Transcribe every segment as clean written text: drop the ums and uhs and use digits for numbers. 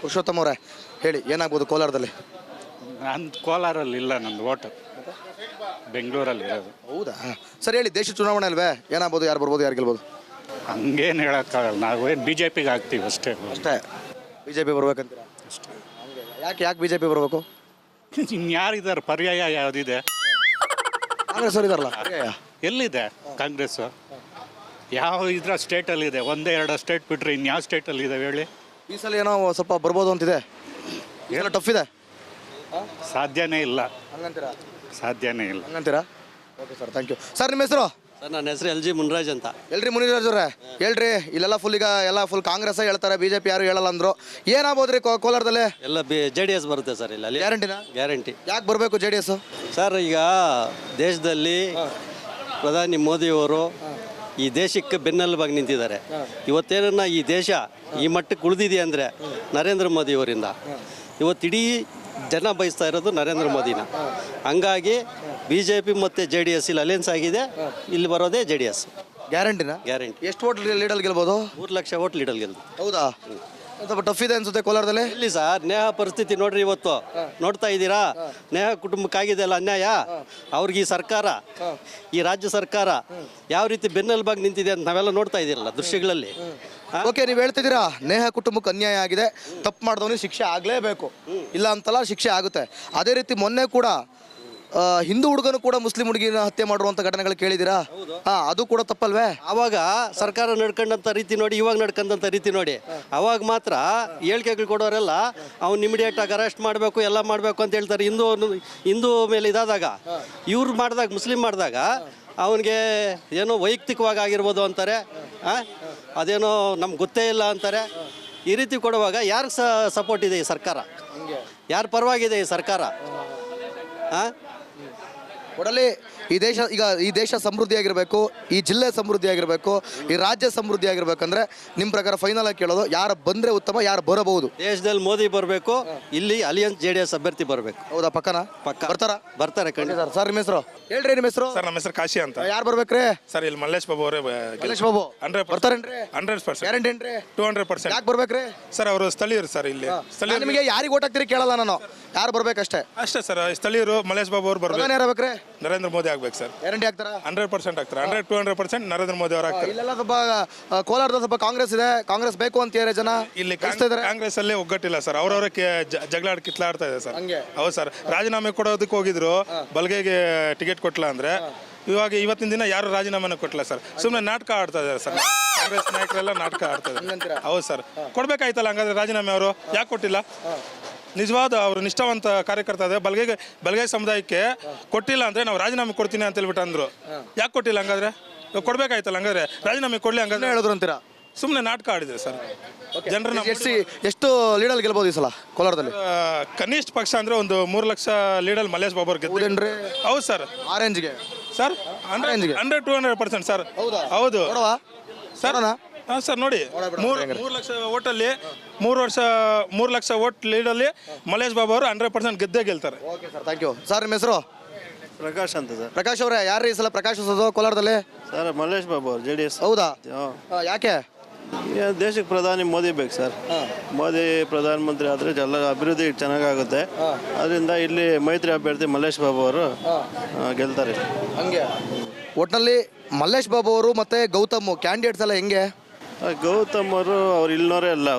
ಪುರುಷೋತ್ತಮ ಅವರೇ ಹೇಳಿ, ಏನಾಗ್ಬೋದು ಕೋಲಾರದಲ್ಲಿ? ನಂದು ಕೋಲಾರಲ್ಲಿ ಇಲ್ಲ, ನಂದು ಓಟು ಬೆಂಗಳೂರಲ್ಲಿ ಇರೋದು. ಹೌದಾ? ಸರಿ ಹೇಳಿ, ದೇಶ ಚುನಾವಣೆ ಅಲ್ವೇ, ಏನಾಗ್ಬೋದು, ಯಾರು ಬರ್ಬೋದು, ಯಾರು ಗೆಲ್ಬೋದು? ಹಂಗೇನು ಹೇಳೋಕ್ಕಾಗಲ್ಲ, ನಾವೇನು ಬಿ ಜೆ ಪಿಗೆ ಹಾಕ್ತೀವಿ ಅಷ್ಟೇ. ಬಿ ಜೆ ಪಿ ಬರ್ಬೇಕಂತೀರಾ? ಅಷ್ಟೇ. ಯಾಕೆ ಬಿ ಜೆ ಪಿ ಬರಬೇಕು? ಇನ್ಯಾರಿದ್ದಾರೆ? ಪರ್ಯಾಯ ಯಾವುದಿದೆ? ಕಾಂಗ್ರೆಸ್ ಅವ್ರು ಇದಾರಲ್ಲ, ಪರ್ಯಾಯ ಎಲ್ಲಿದೆ ಕಾಂಗ್ರೆಸ್ಸು? ಯಾವ ಇದ್ರ ಸ್ಟೇಟಲ್ಲಿದೆ? ಒಂದೇ ಎರಡು ಸ್ಟೇಟ್ ಬಿಟ್ಟರೆ ಇನ್ಯಾವ ಸ್ಟೇಟಲ್ಲಿ ಇದೆ ಹೇಳಿ? ಈ ಸಲ ಏನೋ ಸ್ವಲ್ಪ ಬರ್ಬೋದು ಅಂತಿದೆ, ಏನೋ ಟಫ್ ಇದೆ. ಸಾಧ್ಯನೇ ಇಲ್ಲ. ಹಂಗಂತೀರಾ? ಸಾಧ್ಯನೇ ಇಲ್ಲ. ಹಂಗಂತೀರಾ? Okay sir, thank you. Sir, ನಿಮ್ಮ ಹೆಸರು? ಸರ್, ನನ್ನ ಹೆಸರು LG ಮುನ್ರಾಜ್ ಅಂತ. ಎಲ್ರಿ ಮುನಿರಾಜ್ ಅವರೇ ಹೇಳ್ರಿ, ಇಲ್ಲೆಲ್ಲ ಫುಲ್ ಈಗ ಎಲ್ಲ ಫುಲ್ ಕಾಂಗ್ರೆಸ್ ಹೇಳ್ತಾರೆ, ಬಿ ಜೆ ಪಿ ಯಾರು ಹೇಳಲ್ಲ ಅಂದರು. ಏನಾಗ್ಬೋದು ರೀ ಕೋಲಾರದಲ್ಲಿ? ಎಲ್ಲ JDS ಬರುತ್ತೆ ಸರ್ ಇಲ್ಲಿ. ಗ್ಯಾರಂಟಿನಾ? ಗ್ಯಾರಂಟಿ. ಯಾಕೆ ಬರಬೇಕು JDS? ಸರ್, ಈಗ ದೇಶದಲ್ಲಿ ಪ್ರಧಾನಿ ಮೋದಿಯವರು ಈ ದೇಶಕ್ಕೆ ಬೆನ್ನೆಲುಬಾಗಿ ನಿಂತಿದ್ದಾರೆ. ಇವತ್ತೇನನ್ನ ಈ ದೇಶ ಈ ಮಟ್ಟಕ್ಕೆ ಉಳಿದಿದೆ ಅಂದರೆ ನರೇಂದ್ರ ಮೋದಿಯವರಿಂದ. ಇವತ್ತಿಡೀ ಜನ ಬಯಸ್ತಾ ಇರೋದು ನರೇಂದ್ರ ಮೋದಿನ. ಹಂಗಾಗಿ BJP ಮತ್ತು JDS ಇಲ್ಲಿ ಅಲಯನ್ಸ್ ಆಗಿದೆ. ಇಲ್ಲಿ ಬರೋದೇ JDS. ಗ್ಯಾರಂಟಿನಾ? ಗ್ಯಾರಂಟಿ. ಎಷ್ಟು ಓಟ್ ಲೀಡಲ್ಲಿ ಗೆಲ್ಬೋದು? 3 ಲಕ್ಷ ಓಟ್ ಲೀಡಲ್ ಗೆಲ್ದು. ಹೌದಾ? ಸ್ವಲ್ಪ ಟಫ್ ಇದೆ ಅನ್ಸುತ್ತೆ ಕೋಲಾರದಲ್ಲಿ. ಇಲ್ಲಿ ಸರ್, ನೇಹ ಪರಿಸ್ಥಿತಿ ನೋಡ್ರಿ. ಇವತ್ತು ನೋಡ್ತಾ ಇದ್ದೀರಾ, ನೇಹ ಕುಟುಂಬಕ್ಕಾಗಿದೆ ಅಲ್ಲ ಅನ್ಯಾಯ. ಅವ್ರಿಗೆ ಈ ಸರ್ಕಾರ, ಈ ರಾಜ್ಯ ಸರ್ಕಾರ ಯಾವ ರೀತಿ ಬೆನ್ನೆಲುಬಾಗಿ ನಿಂತಿದೆ ಅಂತ ನಾವೆಲ್ಲ ನೋಡ್ತಾ ಇದ್ದೀರಲ್ಲ ದೃಶ್ಯಗಳಲ್ಲಿ. ಓಕೆ, ನೀವು ಹೇಳ್ತಿದ್ದೀರಾ ನೇಹ ಕುಟುಂಬಕ್ಕೆ ಅನ್ಯಾಯ ಆಗಿದೆ, ತಪ್ಪು ಮಾಡಿದವನಿಗೆ ಶಿಕ್ಷೆ ಆಗಲೇಬೇಕು, ಇಲ್ಲ ಅಂತಲ್ಲ, ಶಿಕ್ಷೆ ಆಗುತ್ತೆ. ಅದೇ ರೀತಿ ಮೊನ್ನೆ ಕೂಡ ಹಿಂದೂ ಹುಡುಗನು ಕೂಡ ಮುಸ್ಲಿಂ ಹುಡುಗಿನ ಹತ್ಯೆ ಮಾಡುವಂಥ ಘಟನೆಗಳು ಕೇಳಿದ್ದೀರಾ? ಅದು ಕೂಡ ತಪ್ಪಲ್ವೇ? ಆವಾಗ ಸರ್ಕಾರ ನಡ್ಕೊಂಡಂಥ ರೀತಿ ನೋಡಿ, ಇವಾಗ ನಡ್ಕೊಂಡಂಥ ರೀತಿ ನೋಡಿ. ಅವಾಗ ಮಾತ್ರ ಹೇಳಿಕೆಗಳು ಕೊಡೋರೆಲ್ಲ ಅವ್ನು ಇಮಿಡಿಯೇಟಾಗಿ ಅರೆಸ್ಟ್ ಮಾಡಬೇಕು, ಎಲ್ಲ ಮಾಡಬೇಕು ಅಂತ ಹೇಳ್ತಾರೆ. ಹಿಂದೂ ಮೇಲೆ ಇದಾದಾಗ, ಇವ್ರು ಮಾಡಿದಾಗ, ಮುಸ್ಲಿಂ ಮಾಡಿದಾಗ ಅವನಿಗೆ ಏನೋ ವೈಯಕ್ತಿಕವಾಗಿ ಆಗಿರ್ಬೋದು ಅಂತಾರೆ, ಅದೇನೋ ನಮ್ಗೆ ಗೊತ್ತೇ ಇಲ್ಲ ಅಂತಾರೆ. ಈ ರೀತಿ ಕೊಡುವಾಗ ಯಾರಿಗೆ ಸಪೋರ್ಟ್ ಇದೆ ಈ ಸರ್ಕಾರ? ಯಾರ ಪರವಾಗಿದೆ ಈ ಸರ್ಕಾರ? ಒಡಲಿ ಈ ದೇಶ ಸಮೃದ್ಧಿಯಾಗಿರಬೇಕು, ಈ ಜಿಲ್ಲೆ ಸಮೃದ್ಧಿಯಾಗಿರಬೇಕು, ಈ ರಾಜ್ಯ ಸಮೃದ್ಧಿಯಾಗಿರ್ಬೇಕಂದ್ರೆ ನಿಮ್ಮ ಪ್ರಕಾರ ಫೈನಲ್ ಆಗಿ ಕೇಳೋದು, ಯಾರು ಬಂದರೆ ಉತ್ತಮ, ಯಾರು ಬರಬಹುದು? ದೇಶದಲ್ಲಿ ಮೋದಿ ಬರಬೇಕು, ಇಲ್ಲಿ ಅಲಿಯನ್ಸ್ JDS ಅಭ್ಯರ್ಥಿ ಬರಬೇಕು. ಹೌದಾ? ಪಕ್ಕನಾ? ಪಕ್ಕ ಬರ್ತಾರೆ ಖಂಡಿತ. ಸರ್, ನಿಮ್ಮ ಹೆಸರು ಹೇಳ್ರಿ? ನಿಮ್ಮ ಹೆಸರು? ಸರ್, ನಮ್ಮ ಹೆಸರು ಕಾಶಿ ಅಂತ. ಯಾರು ಬರ್ಬೇಕ್ರಿ? ಸರ್, ಇಲ್ಲಿ ಮಲ್ಲೇಶ್ ಬಾಬು ಅವರೇ. ಮಲ್ಲೇಶ್ ಬಾಬು ಬರ್ತಾರೇನ್ರಿ? 100% ಗ್ಯಾರಂಟಿ ಏನ್ರಿ? 200%. ಯಾಕೆ ಬರ್ಬೇಕ್ರಿ? ಸರ್, ಅವರು ಸ್ಥಳೀಯರು ಸರ್. ಇಲ್ಲಿ ಸ್ಥಳೀಯರು. ನಿಮಗೆ ಯಾರಿಗೆ ಓಟ್ ಹಾಕ್ತೀರಿ ಕೇಳಲ್ಲ ನಾನು, ಯಾರು ಬರ್ಬೇಕಷ್ಟೇ ಅಷ್ಟೇ ಸರ್. ಸ್ಥಳೀಯರು ಮಲ್ಲೇಶ್ ಬಾಬು ಅವರು ಬರ್ಬೇಕು. ಯಾರು ಆಗ್ಬೇಕ್ರಿ? ನರೇಂದ್ರ ಮೋದಿ ಆಗ್ಬೇಕು ಸರ್. ಗ್ಯಾರಂಟಿ ಆಗ್ತಾರಾ? 100% ಆಗ್ತಾರೆ. 200% ನರೇಂದ್ರ ಮೋದಿ ಅವರು ಆಗ್ತಾರೆ. ಇಲ್ಲೆಲ್ಲ ಸ್ವಲ್ಪ ಕೋಲಾರದ ಸ್ವಲ್ಪ ಕಾಂಗ್ರೆಸ್ ಇದೆ, ಕಾಂಗ್ರೆಸ್ ಬೇಕು ಅಂತಾರೆ ಜನ. ಇಲ್ಲಿ ಕಾಂಗ್ರೆಸ್ ಅಲ್ಲೇ ಒಗ್ಗಟ್ಟಿಲ್ಲ ಸರ್. ಅವ್ರವ್ರ ಜಗಳ ಕಿತ್ಲಾಡ್ತಾ ಇದೆ ಸರ್. ಹೌದು ಸರ್. ರಾಜೀನಾಮೆ ಕೊಡೋದಕ್ಕೆ ಹೋಗಿದ್ರು, ಬಲ್ಗೆಗೆ ಟಿಕೆಟ್ ಕೊಟ್ಟಲ್ಲ ಅಂದ್ರೆ ಇವತ್ತಿನ ದಿನ ಯಾರು ರಾಜೀನಾಮೆನ ಕೊಟ್ಟಿಲ್ಲ ಸರ್. ಸುಮ್ಮನೆ ನಾಟಕ ಆಡ್ತಾ ಇದ್ದಾರೆ ಸರ್. ಕಾಂಗ್ರೆಸ್ ನಾಯಕರೆಲ್ಲ ನಾಟಕ ಆಡ್ತಾ ಇದ್ದಾರೆ. ಹೌದು ಸರ್. ಕೊಡ್ಬೇಕಾಯ್ತಲ್ಲ ಹಂಗಾದ್ರೆ ರಾಜೀನಾಮೆ. ಅವರು ಯಾಕೆ ಕೊಟ್ಟಿಲ್ಲ? ನಿಜವಾದ ಅವರು ನಿಷ್ಠಾವಂತ ಕಾರ್ಯಕರ್ತ ಇದೆ. ಬಲಗೈ ಸಮುದಾಯಕ್ಕೆ ಕೊಟ್ಟಿಲ್ಲ ಅಂದ್ರೆ ನಾವು ರಾಜೀನಾಮೆ ಕೊಡ್ತೀನಿ ಅಂತ ಹೇಳ್ಬಿಟ್ಟು ಅಂದ್ರು. ಯಾಕೆ ಕೊಟ್ಟಿಲ್ಲ ಹಂಗಾದ್ರೆ? ಕೊಡ್ಬೇಕಾಯ್ತಲ್ಲ ಹಂಗಾದ್ರೆ, ರಾಜೀನಾಮೆ ಕೊಡ್ಲಿ ಹಂಗಾದ್ರೆ ಹೇಳಿದ್ರು ಅಂತೀರಾ? ಸುಮ್ಮನೆ ನಾಟಕ ಆಡಿದ್ರೆ ಸರ್. ಜನರನ್ನ ಎಷ್ಟು ಲೀಡಲ್ ಗೆಲ್ಬೋದು ಈ ಸಲ ಕೋಲಾರದಲ್ಲಿ? ಕನಿಷ್ಠ ಪಕ್ಷ ಅಂದ್ರೆ ಒಂದು 3 ಲಕ್ಷ ಲೀಡಲ್ ಮಲ್ಲೇಶ್ ಬಾಬು ಅವ್ರು ಗೆದ್ರೇನ್ರಿ? ಹೌದು ಸರ್. ಆರೆಂಜ್ಗೆ ಸರ್ 100-200% ಸರ್. ಹೌದು ಸರ್. ಹಾಂ ಸರ್, ನೋಡಿ 3 ಲಕ್ಷ ಓಟಲ್ಲಿ 3 ಲಕ್ಷ ಓಟ್ ಲೀಡಲ್ಲಿ ಮಲ್ಲೇಶ್ ಬಾಬು ಅವರು 100% ಗೆದ್ದೇ ಗೆಲ್ತಾರೆ. Okay sir, thank you. Sir, ನಿಮ್ಮ ಹೆಸರು? ಪ್ರಕಾಶ್ ಅಂತ ಸರ್. ಪ್ರಕಾಶ್ ಅವರೇ, ಯಾರು ಈ ಸಲ ಪ್ರಕಾಶಿಸೋದು ಕೋಲಾರದಲ್ಲಿ? ಸರ್, ಮಲ್ಲೇಶ್ ಬಾಬು ಅವರು JDS. ಹೌದಾ? ಯಾಕೆ? ದೇಶಕ್ಕೆ ಪ್ರಧಾನಿ ಮೋದಿ ಬೇಕು ಸರ್. ಮೋದಿ ಪ್ರಧಾನಮಂತ್ರಿ ಆದರೆ ಎಲ್ಲ ಅಭಿವೃದ್ಧಿ ಚೆನ್ನಾಗಾಗುತ್ತೆ. ಅದರಿಂದ ಇಲ್ಲಿ ಮೈತ್ರಿ ಅಭ್ಯರ್ಥಿ ಮಲ್ಲೇಶ್ ಬಾಬು ಅವರು ಗೆಲ್ತಾರೆ. ಹಂಗೆ ಒಟ್ಟಿನಲ್ಲಿ ಮಲ್ಲೇಶ್ ಬಾಬು ಅವರು ಮತ್ತೆ ಗೌತಮ್ ಕ್ಯಾಂಡಿಡೇಟ್ಸ್ ಎಲ್ಲ ಹೆಂಗೆ? ಗೌತಮ್ ಅವರು ಇಲ್ಲಿನವರೇ ಅಲ್ಲ.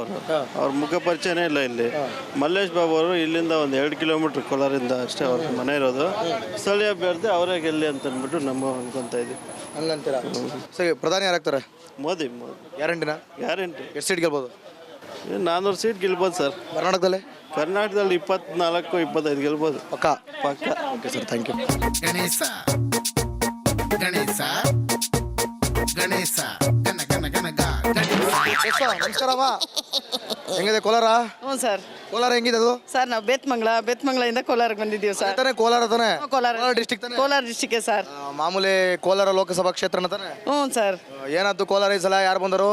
ಅವ್ರ ಮುಖ ಪರಿಚಯನೇ ಇಲ್ಲ ಇಲ್ಲಿ. ಮಲ್ಲೇಶ್ ಬಾಬು ಅವರು ಇಲ್ಲಿಂದ ಒಂದು 2 ಕಿಲೋಮೀಟ್ರ್ ಕೋಲಾರಿಂದ ಅಷ್ಟೇ ಅವ್ರ ಮನೆ ಇರೋದು. ಸ್ಥಳೀಯ ಅಭ್ಯರ್ಥಿ ಅವರೇ ಗೆಲ್ಲಿ ಅಂತ ಅಂದ್ಬಿಟ್ಟು ನಮ್ಮ ಅನ್ಕೊಂತ ಇದ್ದೀವಿ. ಹಂಗಂತೀರಾ? ಸರಿ, ಪ್ರಧಾನಿ ಯಾರಾಗ್ತಾರೆ? ಮೋದಿ. ಗ್ಯಾರಂಟಿನಾ? ಗ್ಯಾರಂಟಿ. ಎಷ್ಟು ಸೀಟ್ ಗೆಲ್ಬೋದು? 400 ಸೀಟ್ ಗೆಲ್ಬೋದು ಸರ್. ಕರ್ನಾಟಕದಲ್ಲಿ 24-25 ಗೆಲ್ಬೋದು. ಪಕ್ಕ. Okay sir, thank you. Ganesha ನಮಸ್ಕಾರಮ್ಮ. ಹೆಂಗಿದೆ ಕೋಲಾರ? ಹ್ಞೂ ಸರ್. ಕೋಲಾರ ಹೆಂಗಿದೆ ಅದು? ಸರ್, ನಾವು ಬೇತ್ಮಂಗ್ಳದಿಂದ ಕೋಲಾರಕ್ಕೆ ಬಂದಿದ್ದೀವಿ ಸರ್. ಕೋಲಾರ ತಾನೆ? Kolar district. Kolar district sir. ಮಾಮೂಲಿ ಕೋಲಾರ ಲೋಕಸಭಾ ಕ್ಷೇತ್ರನ ತಾನೆ? ಹ್ಞೂ ಸರ್. ಏನಾಯ್ತು ಕೋಲಾರ ಈ ಸಲ? ಯಾರು ಬಂದರು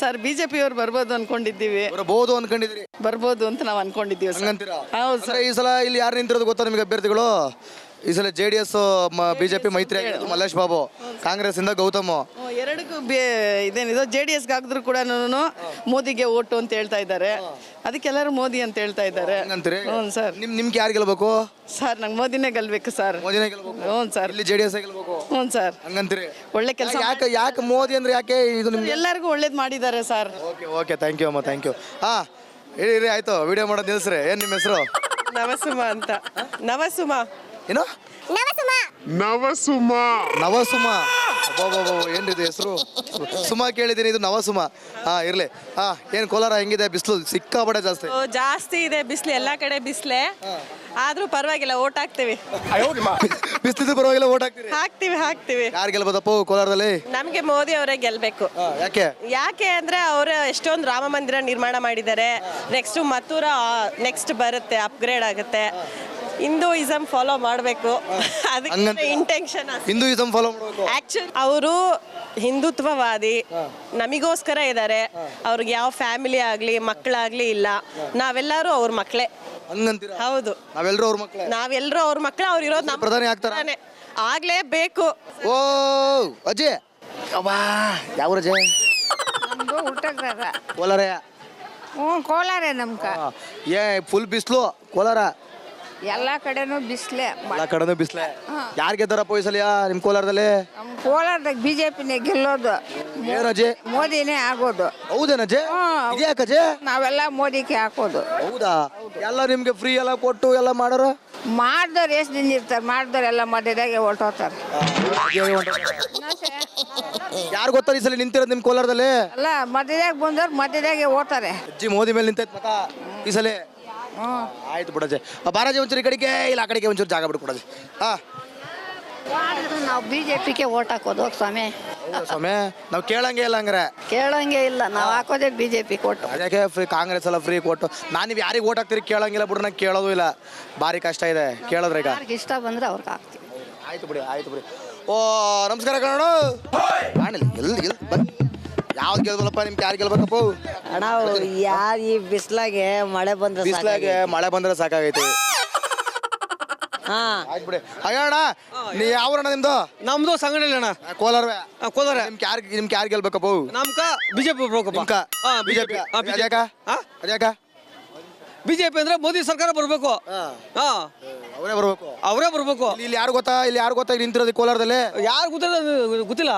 ಸರ್? BJP ಅವ್ರು ಬರ್ಬೋದು ಅನ್ಕೊಂಡಿದ್ದೀವಿ. ಬರ್ಬೋದು ಅನ್ಕೊಂಡಿದ್ರಿ? ಬರ್ಬೋದು ಅಂತ ನಾವು ಅನ್ಕೊಂಡಿದ್ದೀವಿ. ಹಂಗಂತೀರಾ? ಹೌದು ಸರ್. ಈ ಸಲ ಇಲ್ಲಿ ಯಾರು ನಿಂತಿರೋದು ಗೊತ್ತಾ ನಿಮಗೆ ಅಭ್ಯರ್ಥಿಗಳು? ಈ ಸಲ JDS BJP ಮೈತ್ರಿ ಆಗಿರೋದು ಮಲ್ಲೇಶ್ ಬಾಬು, ಕಾಂಗ್ರೆಸ್ ಇಂದ ಗೌತಮ್. ಎರಡಕ್ಕೂ ಇದೇನಿದು JDS ಹಾಕಿದ್ರು ಕೂಡ ಮೋದಿಗೆ ಓಟು ಅಂತ ಹೇಳ್ತಾ ಇದ್ದಾರೆ. ಅದಕ್ಕೆ ಎಲ್ಲರೂ ಮೋದಿ ಅಂತ ಹೇಳ್ತಾ ಇದ್ದಾರೆ. ಹಂಗಂತೀರಿ? ಹ್ಞೂ ಸರ್. ನಿಮ್ಗೆ ಯಾರು ಗೆಲ್ಬೇಕು? ಸರ್ ನಂಗೆ ಮೋದಿನೇ ಗೆಲ್ಬೇಕು ಸರ್. ಮೋದಿನೇ ಗೆಲ್ಬೇಕು. ಹ್ಞೂ ಸರ್. ಇಲ್ಲಿ JDS ಗೆಲ್ಬೇಕು. ಹ್ಞೂ ಸರ್. ಹಂಗಂತೀರಿ? ಒಳ್ಳೆ ಕೆಲಸ ಯಾಕೆ ಮೋದಿ ಅಂದ್ರೆ ಯಾಕೆ ಇದು ನಿಮ್ಗೆ? ಎಲ್ಲರಿಗೂ ಒಳ್ಳೇದು ಮಾಡಿದ್ದಾರೆ ಸರ್. ಓಕೆ ಥ್ಯಾಂಕ್ ಯು ಅಮ್ಮ, ಥ್ಯಾಂಕ್ ಯು. ಇರಿ ಆಯ್ತು, ವಿಡಿಯೋ ಮಾಡೋದು ನಿಲ್ಸ್ರಿ. ಏನು ನಿಮ್ಮ ಹೆಸರು? ನವಸುಮ ಅಂತ. ನವಸುಮ. ಏನು? ನವಸುಮ. ಏನ್ರಿ ಹೆಸರು? ಸುಮಾ ಕೇಳಿದ್ದೀನಿ, ಇದು ನವಸುಮ. ಇರ್ಲಿ. ಏನು ಕೋಲಾರ ಹೆಂಗಿದೆ? ಬಿಸಿಲು ಸಿಕ್ಕಾಪಟ್ಟೆ ಜಾಸ್ತಿ. ಜಾಸ್ತಿ ಇದೆ ಬಿಸಿಲು, ಎಲ್ಲ ಕಡೆ ಬಿಸಿಲೆ. ಆದ್ರೂ ಪರವಾಗಿಲ್ಲ, ಓಟ್ ಹಾಕ್ತೀವಿ. ಬಿಸಿಲಿದ್ದು ಪರವಾಗಿಲ್ಲ, ಓಟ್ ಹಾಕ್ತೀರಿ? ಹಾಕ್ತೀವಿ. ಯಾರು ಗೆಲ್ಬೋದಪ್ಪ ಕೋಲಾರದಲ್ಲಿ? ನಮ್ಗೆ ಮೋದಿ ಅವರೇ ಗೆಲ್ಬೇಕು. ಯಾಕೆ ಅಂದ್ರೆ ಅವರು ಎಷ್ಟೊಂದು ರಾಮ ಮಂದಿರ ನಿರ್ಮಾಣ ಮಾಡಿದ್ದಾರೆ. ನೆಕ್ಸ್ಟ್ ಮಥುರ ನೆಕ್ಸ್ಟ್ ಬರುತ್ತೆ, ಅಪ್ಗ್ರೇಡ್ ಆಗುತ್ತೆ. ಹಿಂದೂಯಿಸಮ್ ಫಾಲೋ ಮಾಡಬೇಕು, ಅದಕ್ಕೆ ಇಂಟೆನ್ಷನ್. ಹಿಂದೂಯಿಸಮ್ ಫಾಲೋ ಮಾಡಬೇಕು. ಆಕ್ಚುಲಿ ಅವರು ಹಿಂದುತ್ವವಾದಿ, ನಮಿಗೋಸ್ಕರ ಇದ್ದಾರೆ. ಅವ್ರಿಗೆ ಯಾವ ಫ್ಯಾಮಿಲಿ ಆಗಲಿ ಮಕ್ಕಳಾಗ್ಲಿ ಇಲ್ಲ. ನಾವೆಲ್ಲರೂ ಅವ್ರ ಮಕ್ಕಳೇ. ಹಂಗಂತೀರಾ? ಹೌದು, ನಾವೆಲ್ಲರೂ ಅವ್ರ ಮಕ್ಕಳೇ. ನಾವೆಲ್ಲರೂ ಅವ್ರ ಮಕ್ಕಳು. ಅವ್ರು ಇರೋದು ನಮ್ಮ ಪ್ರಧಾನಿ ಆಗ್ತಾರ? ಆಗ್ಲೇಬೇಕು. ಓ ಅಜಯ್, ಯಾವ ಅಜಯ್? ನಮ್ದು ಹುಟ್ಟಗ್ರಾರ. ಕೋಲಾರ. ಹ್ಞೂ ಕೋಲಾರ ನಮ್ಕ. ಫುಲ್ ಬಿಸಿಲು ಕೋಲಾರ. ಎಲ್ಲ ಕಡೆನೂ ಬಿಸಿಲೇ. ಎಲ್ಲ ಕಡೆನೂ ಬಿಸಿಲೆ. ಯಾರು ಗೆದ್ದಾರಪ್ಪ ಈ ಸಲ ನಿಮ್ ಕೋಲಾರದಲ್ಲಿ? ನಮ್ಮ ಕೋಲಾರದಾಗ BJPನೇ ಗೆಲ್ಲೋದು. ಏನ್ ಅಜಯ್? ಮೋದಿನೇ ಆಗೋದು. ಹೌದೇನಜಯ್? ಇದ್ಯಾಕಜೆ? ನಾವೆಲ್ಲ ಮೋದಿಗೆ ಹಾಕೋದು. ಹೌದಾ? ಎಲ್ಲ ನಿಮ್ಗೆ ಫ್ರೀ ಎಲ್ಲ ಕೊಟ್ಟು ಎಲ್ಲ ಮಾಡೋರು? ಮಾಡ್ದವ್ರು ಎಷ್ಟು ದಿನ ಇರ್ತಾರೆ, ಮಾಡ್ದವ್ರು ಎಲ್ಲ ಮಧ್ಯದಾಗೆ ಹೊರ್ಟೋತಾರೆ. ಯಾರು ಗೊತ್ತಾ ಈ ಸಲ ನಿಂತಿರೋದು ನಿಮ್ ಕೋಲಾರದಲ್ಲಿ? ಅಲ್ಲ ಮಧ್ಯದಾಗ ಬಂದವ್ರು ಮಧ್ಯದಾಗೆ ಓದ್ತಾರೆ. ಅಜ್ಜಿ ಮೋದಿ ಮೇಲೆ ನಿಂತೈತ್ ಮತ ಈ ಸಲ. ಆಯ್ತು ಬಿಡಜೆ. ಬಾರಾಜಿ ಒಂಚೂರು ಈ ಕಡೆಗೆ, ಇಲ್ಲ ಆ ಕಡೆಗೆ ಒಂಚೂರು ಜಾಗ ಬಿಡ್ಕೊಡಜೆ. ನಾವು BJPಗೆ ಓಟ್ ಹಾಕೋದು ಸ್ವಾಮಿ. ಸ್ವಾಮಿ, ನಾವು ಕೇಳಂಗೆ ಇಲ್ಲ ಹಂಗಾರೆ. ಕೇಳಂಗೆ ಇಲ್ಲ, ನಾವು ಹಾಕೋದೇ BJP ಕೊಟ್ಟು. ಅದಕ್ಕೆ ಫ್ರೀ ಕಾಂಗ್ರೆಸ್ ಎಲ್ಲ ಫ್ರೀ ಕೊಟ್ಟು. ನಾನು ನೀವು ಯಾರಿಗೆ ಓಟ್ ಹಾಕ್ತೀರಿ ಕೇಳಂಗಿಲ್ಲ ಬಿಡು, ನಂಗೆ ಕೇಳೋದು ಇಲ್ಲ. ಭಾರಿ ಕಷ್ಟ ಇದೆ ಕೇಳಿದ್ರೆ. ಈಗ ಯಾರಿಗೆ ಇಷ್ಟ ಬಂದ್ರೆ ಅವ್ರಿಗೆ ಹಾಕ್ತೀವಿ. ಆಯ್ತು ಬಿಡಿ. ಓ ನಮಸ್ಕಾರ ಕಣ. ಕಾಣಿಲ್ಲ ಎಲ್ಲಿ ಬನ್ನಿ. ಯಾವ್ದು ಗೆಲ್ಬಲ್ಲಪ್ಪ? ನಿಮ್ಗೆ ಯಾರು ಗೆಲ್ಬೇಕಪ್ಪ? ಅಣ್ಣ ಯಾರು ಈ ಬಿಸ್ಲಾಗೆ ಮಳೆ ಬಂದ್ರೆ ಬಿಸ್ಲಾಗೆ ಮಳೆ ಬಂದ್ರೆ ಸಾಕಾಗೈತಿ. ಆಯ್ತು ಬಿಡಿ. ಅಯ್ಯಣ್ಣ, ನೀ ಯಾವ್ರಣ್ಣ ನಿಮ್ದು? ನಮ್ದು ಸಂಗಡಿ ಅಣ್ಣ, ಕೋಲಾರವೇ. ಕೋಲಾರ. ನಿಮ್ಗೆ ಯಾರು ಗೆಲ್ಬೇಕಪ್ಪ? ನಮ್ಕ BJP ಬಿಜೆಪಿ. ಅದ್ಯಾಕ? BJP ಅಂದ್ರೆ ಮೋದಿ ಸರ್ಕಾರ ಬರ್ಬೇಕು. ಅವರೇ ಬರ್ಬೇಕು. ಅವರೇ ಬರ್ಬೇಕು. ಇಲ್ಲಿ ಯಾರು ಗೊತ್ತಾ? ಇಲ್ಲಿ ನಿಂತಿರೋದು ಕೋಲಾರದಲ್ಲಿ? ಯಾರು ಗೊತ್ತಿಲ್ಲ. ಗೊತ್ತಿಲ್ಲ.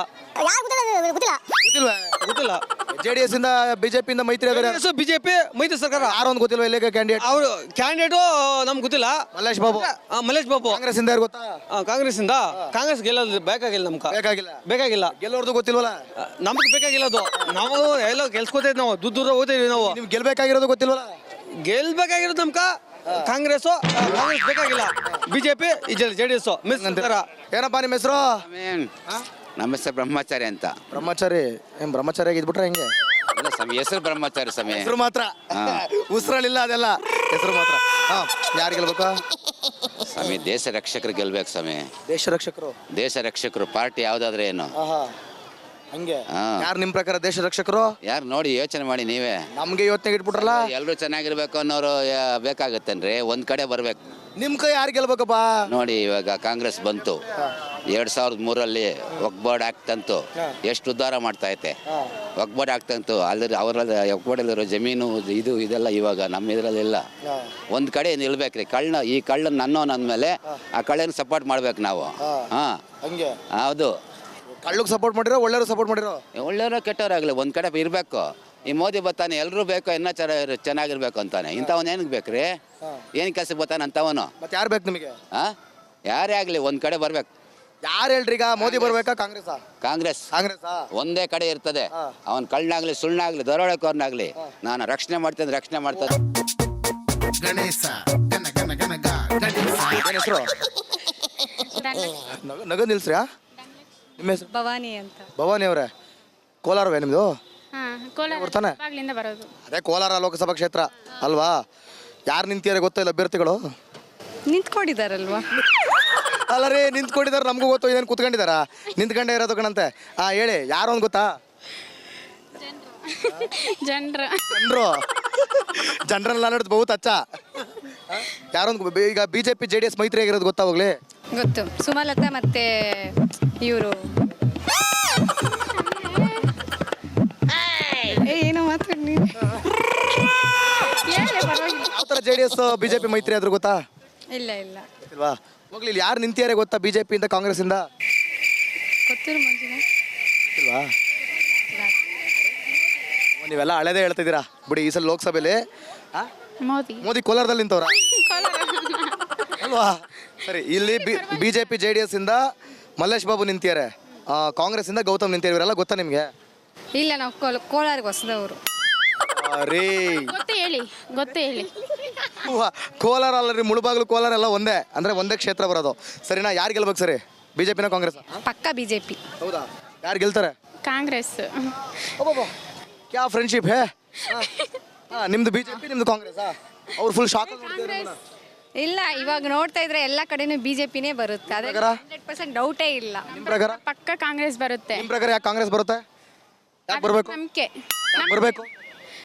JDS ಇಂದ BJP ಇಂದ ಮೈತ್ರಿ ಆದರೆ BJP ಮೈತ್ರಿ ಸರ್ಕಾರ. ಯಾರು ಅಂತ ಗೊತ್ತಿಲ್ವಾ? ಇಲ್ಲಿ ಕ್ಯಾಂಡಿಡೇಟ್ ಅವರು ಕ್ಯಾಂಡಿಡೇಟು ನಮ್ಗೆ ಗೊತ್ತಿಲ್ಲ. ಮಲ್ಲೇಶ್ ಬಾಬು. ಕಾಂಗ್ರೆಸ್ ಇಂದ ಯಾರು ಗೊತ್ತಾ? ಕಾಂಗ್ರೆಸ್ ಇಂದ. ಕಾಂಗ್ರೆಸ್ ಗೆಲ್ಲೋದು ಬೇಕಾಗಿಲ್ಲ ನಮ್ಗೆ. ಬೇಕಾಗಿಲ್ಲ. ಗೆಲ್ಲೋರ್ದು ಗೊತ್ತಿಲ್ವಲ್ಲ? ನಮ್ಗೆ ಬೇಕಾಗಿಲ್ಲ ಅದು. ನಾವು ಎಲ್ಲ ಗೆಲ್ಸ್ಕೊತೇವೆ, ನಾವು ದೂರ ಹೋಗ್ತೇವೆ. ನಾವು ನಿಮ್ಗೆ ಗೆಲ್ಬೇಕಾಗಿರೋದು ಗೊತ್ತಿಲ್ವಲ್ಲ? ಗೆಲ್ಬೇಕಾಗಿರೋದು ನಮ್ಕ ಕಾಂಗ್ರೆಸ್ ಬೇಕಾಗಿಲ್ಲ. BJP JDS ಮಿಸ್ ಅಂತಾರ. ಏನಪ್ಪ ನಿಮ್ಮ ಹೆಸರು? ನಮ್ಮ ಹೆಸರು ಬ್ರಹ್ಮಚಾರಿ ಅಂತ. ಬ್ರಹ್ಮಚಾರಿ? ಏನ್ ಬ್ರಹ್ಮಚಾರಿ ಆಗಿದ್ಬಿಟ್ರೆ ಹೆಂಗೆ? ಇಲ್ಲ ಸ್ವಾಮಿ, ಹೆಸರು ಬ್ರಹ್ಮಚಾರಿ ಸ್ವಾಮಿ. ಹೆಸರು ಮಾತ್ರ, ಉಸಿರಲಿಲ್ಲ ಅದೆಲ್ಲ. ಹೆಸರು ಮಾತ್ರ. ಯಾರು ಗೆಲ್ಬೇಕಾ ಸ್ವಾಮಿ? ದೇಶ ರಕ್ಷಕರು ಗೆಲ್ಬೇಕು ಸ್ವಾಮಿ. ದೇಶ ರಕ್ಷಕರು ಪಾರ್ಟಿ ಯಾವ್ದಾದ್ರೆ ಏನು? ಹಂಗೆ ಯಾರು ನಿಮ್ ಪ್ರಕಾರ ದೇಶ ರಕ್ಷಕರು? ಯಾರು ನೋಡಿ ಯೋಚನೆ ಮಾಡಿ ನೀವೇ. ನಮ್ಗೆ ಯೋಚನೆ ಇಟ್ಬಿಟ್ರಲ್ಲ. ಎಲ್ಲರೂ ಚೆನ್ನಾಗಿರ್ಬೇಕು ಅನ್ನೋರು ಬೇಕಾಗತ್ತೇನ್ರಿ? ಒಂದ್ ಕಡೆ ಬರ್ಬೇಕು. ನಿಮ್ ಕೈ ಯಾರು ಗೆಲ್ಬೇಕಪ್ಪ? ನೋಡಿ ಇವಾಗ ಕಾಂಗ್ರೆಸ್ ಬಂತು 2003 ಒಗ್ಬೋರ್ಡ್ ಆಕ್ಟ್ ಅಂತು ಎಷ್ಟು ಉದ್ಧಾರ ಮಾಡ್ತಾ ಐತೆ. ಒಗ್ಬೋರ್ಡ್ ಆಕ್ಟ್ ಅಂತು ಅಲ್ಲಿ ಅವರಲ್ಲಿ ಒಗ್ಬೋರ್ಡಲ್ಲಿರೋ ಜಮೀನು ಇದೆಲ್ಲ ಇವಾಗ ನಮ್ಮ ಇದರಲ್ಲಿಲ್ಲ. ಒಂದ್ ಕಡೆ ನಿಲ್ಬೇಕ್ರಿ. ಈ ಕಳ್ಳನ್ ನನ್ನೋನಂದ್ಮೇಲೆ ಆ ಕಳ್ಳನ ಸಪೋರ್ಟ್ ಮಾಡ್ಬೇಕು ನಾವು. ಹೌದು. ಕಳ್ಳಗ್ ಸಪೋರ್ಟ್ ಮಾಡಿರೋ ಒಳ್ಳೆಯವ್ರು ಸಪೋರ್ಟ್ ಮಾಡಿರೋ? ಒಳ್ಳೆಯವರು ಕೆಟ್ಟವರಾಗಲಿ ಒಂದ್ ಕಡೆ ಇರ್ಬೇಕು. ಈ ಮೋದಿ ಬರ್ತಾನೆ ಎಲ್ಲರೂ ಬೇಕು, ಇನ್ನ ಚೆನ್ನಾಗಿರ್ಬೇಕು ಅಂತಾನೆ. ಇಂಥವನ್ ಏನಕ್ಕೆ ಬೇಕ್ರಿ? ಏನ್ ಕೆಲ್ಸಕ್ಕೆ ಬರ್ತಾನೆ ಅಂತವನು? ಮತ್ತೆ ಯಾರು ಬೇಕು ನಿಮಗೆ? ಯಾರೇ ಆಗ್ಲಿ ಒಂದ್ ಕಡೆ ಬರ್ಬೇಕು. ಯಾರು ಹೇಳ್ರಿ ಈಗ? ಮೋದಿ ಬರ್ಬೇಕಾ ಕಾಂಗ್ರೆಸ್? ಕಾಂಗ್ರೆಸ್ ಒಂದೇ ಕಡೆ ಇರ್ತದೆ. ಅವನ್ ಕಳ್ಳನಾಗ್ಲಿ ಸುಳ್ಳನಾಗ್ಲಿ ದರೋಡೆಕೋರ್ನಾಗ್ಲಿ ನಾನು ರಕ್ಷಣೆ ಮಾಡ್ತೇನೆ, ರಕ್ಷಣೆ ಮಾಡ್ತೇನೆ. ಹೆಸರು ನಗ ನಿಲ್ಸ್ರಿ. ನಿಮ್ಮ ಹೆಸರು? ಭವಾನಿ ಅಂತ. ಭವಾನಿ ಅವರೇ, ಕೋಲಾರವೇ ನಿಮ್ದು? ಬರ್ತಾನೆ ಬರೋದು. ಅದೇ ಕೋಲಾರ ಲೋಕಸಭಾ ಕ್ಷೇತ್ರ ಅಲ್ವಾ? ಯಾರು ನಿಂತಿದ್ದಾರೆ ಗೊತ್ತಿಲ್ಲ ಅಭ್ಯರ್ಥಿಗಳು? ನಿಂತ್ಕೊಂಡಿದಾರಲ್ವಾ? ಅಲ್ಲ ರೀ, ನಿಂತ್ಕೊಂಡಿದ್ದಾರೆ ನಮಗೂ ಗೊತ್ತು. ಇದೇನು ಕುತ್ಕೊಂಡಿದಾರ? ನಿಂತ್ಕೊಂಡೇ ಇರೋದು ಕಣಂತೆ. ಹೇಳಿ ಯಾರು ಅಂತ ಗೊತ್ತಾ? ಜನರಲ್ಲ ನೋಡಿದ್ ಬಹುತ್ ಅಚ್ಚ. ಯಾರೊಂದು ಈಗ BJP JDS ಮೈತ್ರಿ ಆಗಿರೋದು ಗೊತ್ತಾ ಹೋಗ್ಲಿ? ಗೊತ್ತು ಸುಮಲತಾ ಮತ್ತೆ ಇವರು ಏನೋ ಮಾತಾಡಿ ಯಾವ ಥರ JDS BJP ಮೈತ್ರಿ ಆದ್ರೂ ಗೊತ್ತಾ? ಇಲ್ಲ ಇಲ್ಲ ಗೊತ್ತಿಲ್ವಾ? ಹೋಗ್ಲಿ, ಇಲ್ಲಿ ಯಾರು ನಿಂತಿದ್ದಾರೆ ಗೊತ್ತಾ BJP ಇಂದ ಕಾಂಗ್ರೆಸ್ ಇಂದ? ಗೊತ್ತಿರೋ ಮಂಜಿನ ಗೊತ್ತಿಲ್ವಾ? ನೀವೆಲ್ಲ ಹಳೆದೇ ಹೇಳ್ತಿದ್ದೀರಾ ಬಿಡಿ. ಈ ಸಲ ಲೋಕಸಭೆಯಲ್ಲಿ ಮೋದಿ ಮೋದಿ ಕೋಲಾರದಲ್ಲಿ ನಿಂತವ್ರ ಅಲ್ವಾ? ಸರಿ, ಇಲ್ಲಿ BJP JDS ಇಂದ ಮಲ್ಲೇಶ್ ಬಾಬು ನಿಂತಿದ್ದಾರೆ, ಕಾಂಗ್ರೆಸ್ ಇಂದ ಗೌತಮ್ ನಿಂತಿದ್ದಾರೆ. ಇವರೆಲ್ಲ ಗೊತ್ತಾ ನಿಮ್ಗೆ? ಇಲ್ಲ ನಾವು ಕೋಲಾರಿಗೆ ಹೊಸದವರು. ರೀ ಗೊತ್ತು ಹೇಳಿ ಕೋಲಾರ ಅಲ್ಲ ರೀ, ಮುಳುಬಾಗ್ಲು ಕೋಲಾರ ಎಲ್ಲ ಒಂದೇ, ಅಂದ್ರೆ ಒಂದೇ ಕ್ಷೇತ್ರ ಬರೋದು. ಸರಿನಾ? ಯಾರು ಗೆಲ್ಬೇಕು ಸರಿ, BJP ನ ಕಾಂಗ್ರೆಸ್? ಪಕ್ಕ BJP. ಹೌದಾ? ಯಾರು ಗೆಲ್ತಾರೆ? ಕಾಂಗ್ರೆಸ್. ಕ್ಯಾ ಫ್ರೆಂಡ್ಶಿಪ್ ಹೇ? ನಿಮ್ದು BJP, ನಿಮ್ದು ಕಾಂಗ್ರೆಸ್? ಅವ್ರು ಫುಲ್ ಶಾಕ್. ಇಲ್ಲ, ಇವಾಗ ನೋಡ್ತಾ ಇದ್ರೆ ಎಲ್ಲ ಕಡೆನೂ BJPನೇ ಬರುತ್ತೆ. ಅದೇ 100% ಡೌಟೇ ಇಲ್ಲ. ನಿಮ್ಮ ಪ್ರಕಾರ ಪಕ್ಕ ಕಾಂಗ್ರೆಸ್ ಬರುತ್ತೆ. ನಿಮ್ಮ ಪ್ರಕಾರ ಯಾಕೆ ಕಾಂಗ್ರೆಸ್ ಬರುತ್ತೆ? ಯಾಕೆ ಬರಬೇಕು? ನಂಬಿಕೆ ಬರಬೇಕು